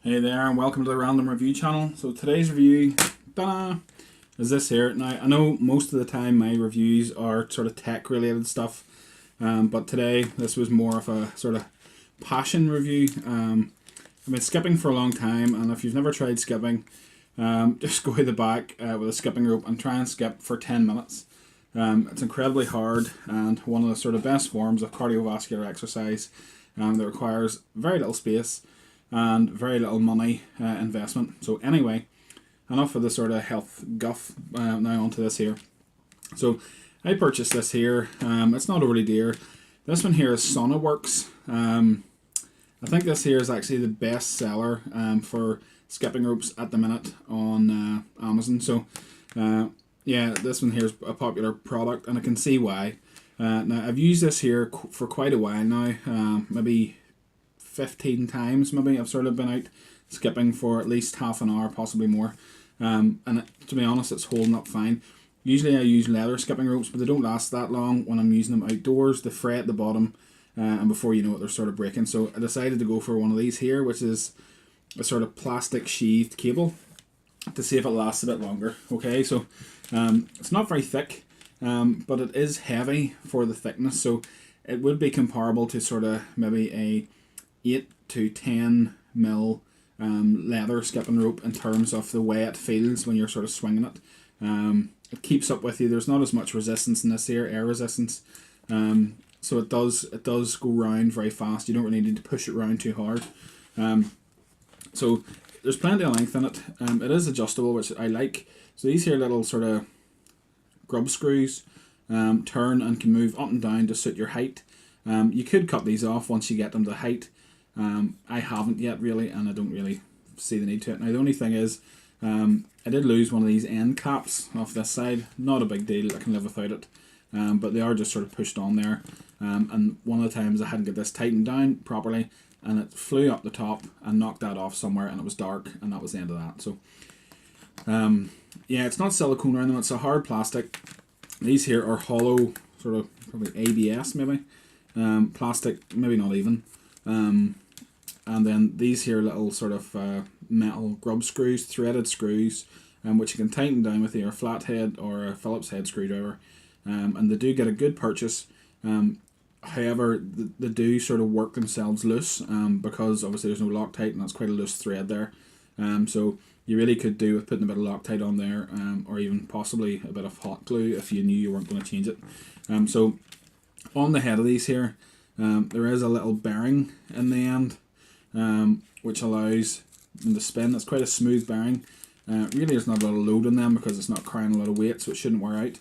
Hey there, and welcome to the Random Review channel. So today's review is this here. Now, I know most of the time my reviews are sort of tech related stuff, but today this was more of a sort of passion review. I've been skipping for a long time, and if you've never tried skipping, just go to the back with a skipping rope and try and skip for 10 minutes. It's incredibly hard and one of the sort of best forms of cardiovascular exercise that requires very little space and very little money investment. So anyway, enough of the sort of health guff, now onto this here. So I purchased this here. It's not overly dear. This one here is Soniworks. I think this here is actually the best seller for skipping ropes at the minute on Amazon. So yeah, this one here is a popular product, and I can see why. Now I've used this here for quite a while now, maybe 15 times maybe. I've sort of been out skipping for at least half an hour, possibly more, and to be honest, it's holding up fine. Usually I use leather skipping ropes, but they don't last that long when I'm using them outdoors. They fray at the bottom, and before you know it, they're sort of breaking. So I decided to go for one of these here, which is a sort of plastic sheathed cable, to see if it lasts a bit longer. Okay, so it's not very thick, but it is heavy for the thickness, so it would be comparable to sort of maybe a 8 to 10 mil leather skipping rope in terms of the way it feels when you're sort of swinging it. It keeps up with you. There's not as much resistance in this here, air resistance, so it does go round very fast. You don't really need to push it round too hard. So there's plenty of length in it. It is adjustable, which I like. So these here little sort of grub screws turn and can move up and down to suit your height. You could cut these off once you get them to height. I haven't yet really, and I don't really see the need to it. Now the only thing is, I did lose one of these end caps off this side. Not a big deal, I can live without it. But they are just sort of pushed on there. And one of the times I hadn't got this tightened down properly, and it flew up the top and knocked that off somewhere, and it was dark, and that was the end of that. So yeah, it's not silicone around them, it's a hard plastic. These here are hollow, sort of probably ABS maybe, plastic, maybe not even. And then these here little sort of metal grub screws, threaded screws, which you can tighten down with either a flathead or a Phillips head screwdriver, and they do get a good purchase. However, they do sort of work themselves loose, because obviously there's no Loctite, and that's quite a loose thread there. So you really could do with putting a bit of Loctite on there, or even possibly a bit of hot glue if you knew you weren't going to change it. So on the head of these here, there is a little bearing in the end, which allows them to spin. It's quite a smooth bearing. Really there's not a lot of load in them because it's not carrying a lot of weight, so it shouldn't wear out.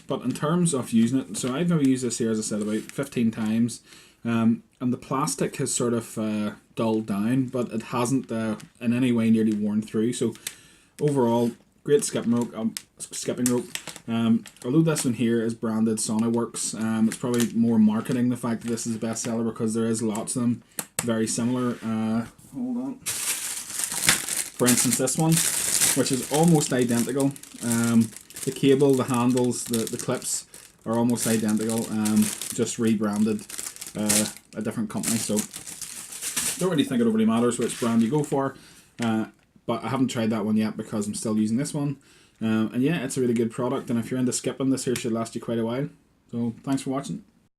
But in terms of using it, so I've never used this here, as I said, about 15 times, and the plastic has sort of dulled down, but it hasn't in any way nearly worn through. So overall, great skipping rope. Although this one here is branded Soniworks, it's probably more marketing the fact that this is a bestseller, because there is lots of them very similar. Hold on. For instance, this one, which is almost identical. The cable, the handles, the clips are almost identical, just rebranded a different company. So don't really think it overly matters which brand you go for, but I haven't tried that one yet because I'm still using this one. And yeah, it's a really good product, and if you're into skipping, this here should last you quite a while. So thanks for watching.